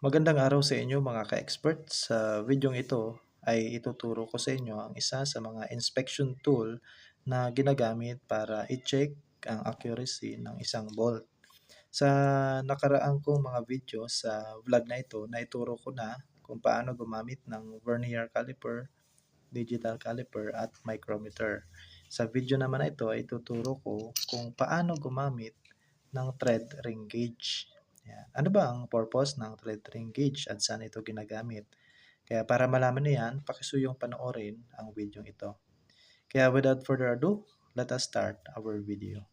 Magandang araw sa inyo mga ka-expert. Sa videong ito ay ituturo ko sa inyo ang isa sa mga inspection tool na ginagamit para i-check ang accuracy ng isang bolt. Sa nakaraan kong mga video sa vlog na ito, naituro ko na kung paano gumamit ng vernier caliper, digital caliper at micrometer. Sa video naman na ito ay tuturo ko kung paano gumamit ng thread ring gauge. Yan. Ano ba ang purpose ng thread ring gauge at saan ito ginagamit? Kaya para malaman niyo yan, pakisuyong panoorin ang video ito. Kaya without further ado, let us start our video.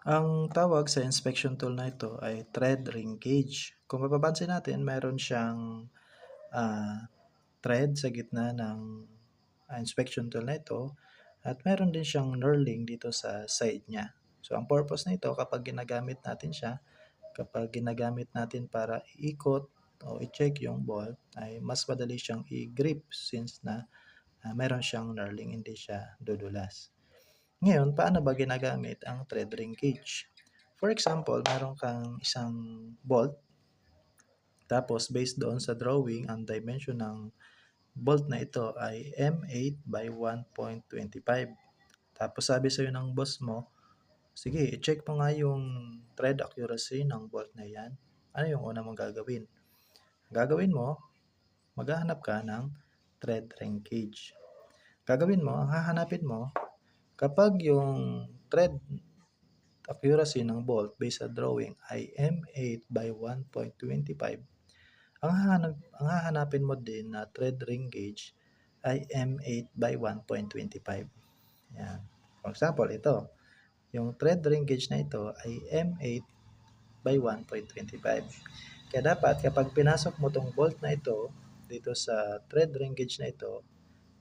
Ang tawag sa inspection tool na ito ay thread ring gauge. Kung mapapansin natin, mayroon siyang thread sa gitna ng inspection tool na ito at mayroon din siyang knurling dito sa side niya. So ang purpose na ito kapag ginagamit natin siya, kapag ginagamit natin para iikot o i-check yung bolt ay mas madali siyang i-grip since na mayroon siyang knurling, hindi siya dudulas. Ngayon, paano ba ginagamit ang thread ring gauge? For example, meron kang isang bolt, tapos based doon sa drawing, ang dimension ng bolt na ito ay M8 by 1.25. Tapos sabi sa'yo ng boss mo, sige, i-check mo nga yung thread accuracy ng bolt na yan. Ano yung una mong gagawin? Gagawin mo, maghahanap ka ng thread ring gauge. Gagawin mo, ang hahanapin mo, kapag yung thread accuracy ng bolt based sa drawing ay M8 by 1.25, ang hahanapin mo din na thread ring gauge ay M8 by 1.25. Yan. For example, ito. Yung thread ring gauge na ito ay M8 by 1.25. Kaya dapat kapag pinasok mo tong bolt na ito dito sa thread ring gauge na ito,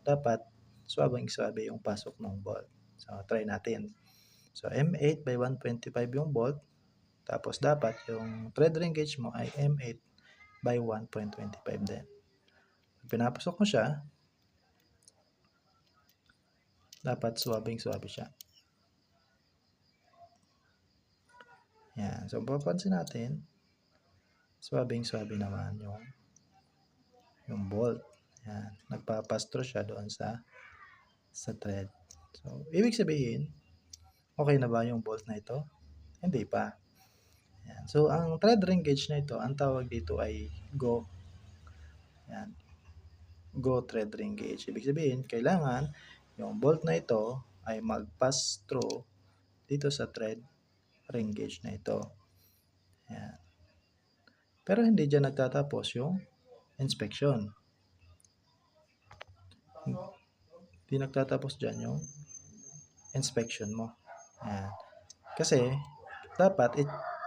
dapat swabing-swabe yung pasok ng bolt. So, try natin. So, M8 by 125 yung bolt. Tapos, dapat yung thread ring gauge mo ay M8 by 1.25 din. Pinapasok mo siya, dapat swabing-swabe siya. Yan. So, papansin natin, swabing-swabe naman yung bolt. Yan. Nagpapastro siya doon sa thread. So, ibig sabihin, okay na ba yung bolt na ito? Hindi pa. Yan. So, ang thread ring gauge na ito, ang tawag dito ay go. Yan. Go thread ring gauge. Ibig sabihin, kailangan yung bolt na ito ay mag-pass through dito sa thread ring gauge na ito. Yan. Pero hindi dyan nagtatapos yung inspection. Hindi nagtatapos dyan yung inspection mo. Yan. Kasi, dapat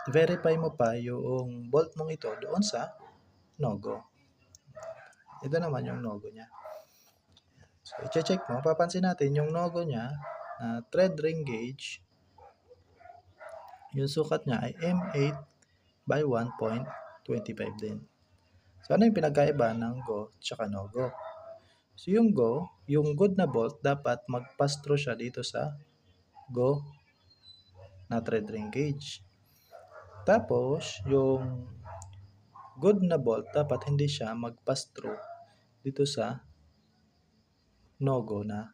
verify mo pa yung bolt mong ito doon sa no-go. Ito naman yung no-go niya. So, i-check mo. Papansin natin yung no-go niya na thread ring gauge, yung sukat niya ay M8 by 1.25 din. So, ano yung pinagkaiba ng go at no-go? So, yung go, yung good na bolt, dapat mag-pass through siya dito sa go na thread ring gauge. Tapos, yung good na bolt, dapat hindi siya mag-pass through dito sa no-go na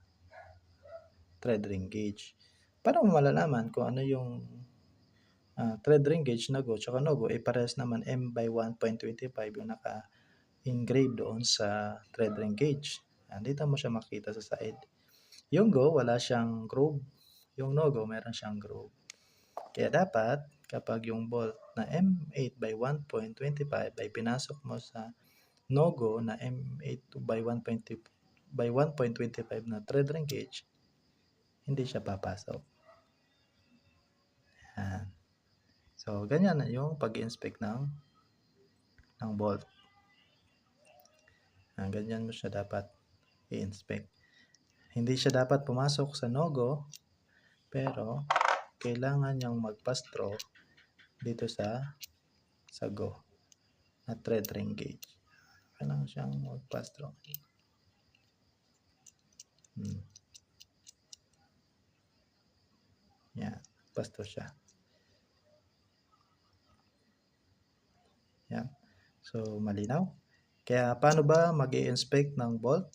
thread ring gauge. Para mo malalaman kung ano yung thread ring gauge na go tsaka no go, parehas naman M by 1.25 yung naka-engrave doon sa thread ring gauge. Dito mo siya makita sa side. Yung go, wala siyang groove. Yung no go, meron siyang groove. Kaya dapat, kapag yung bolt na M8 by 1.25 ay pinasok mo sa no go na M8 by 1.25 na thread ring gauge, hindi siya papasok. Yan. So, ganyan na yung pag-inspect ng bolt. Ganyan mo siya dapat i-inspect. Hindi siya dapat pumasok sa no-go, pero kailangan niyang mag-pass through dito sa go na thread ring gauge. Kailangan siyang mag-pass through. magpasto siya. Yan. So, malinaw. Kaya paano ba mag-i-inspect ng bolt?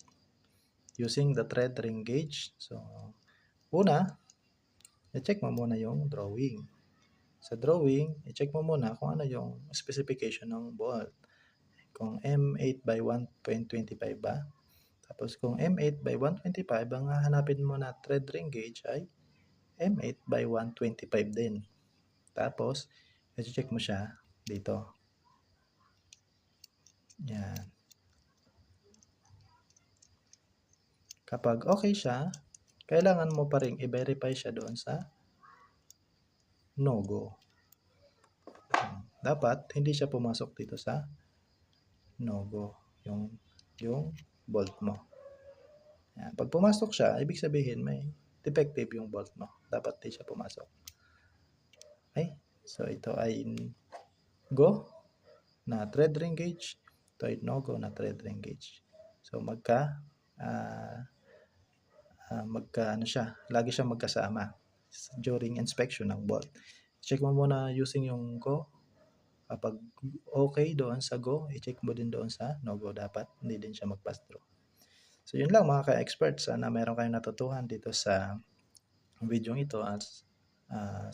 Using the thread ring gauge. So, una, i-check mo muna yung drawing. Sa drawing, i-check mo muna kung ano yung specification ng bolt. Kung M8 by 1.25 ba? Tapos kung M8 by 125, ang hahanapin mo na thread ring gauge ay M8 by 125 din. Tapos, i-check mo siya dito. Yan. Kapag okay siya, kailangan mo pa rin i-verify siya doon sa no-go. Dapat hindi siya pumasok dito sa no-go, yung bolt mo. Yan. Pag pumasok siya, ibig sabihin may defective yung bolt mo. Dapat di siya pumasok. Okay? So ito ay go na thread ring gauge. Ito ay no-go na thread ring gauge. So ano siya, lagi siyang magkasama during inspection ng bolt. Check mo muna using yung go. Kapag okay doon sa go, i-check mo din doon sa no-go dapat. Hindi din siya mag-pass through. So yun lang mga ka-experts. Sana meron kayong natutuhan dito sa video ito. At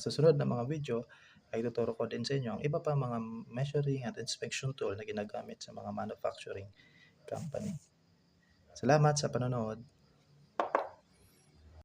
susunod na mga video ay tuturo ko din sa inyo ang iba pa mga measuring at inspection tool na ginagamit sa mga manufacturing company. Salamat sa panonood.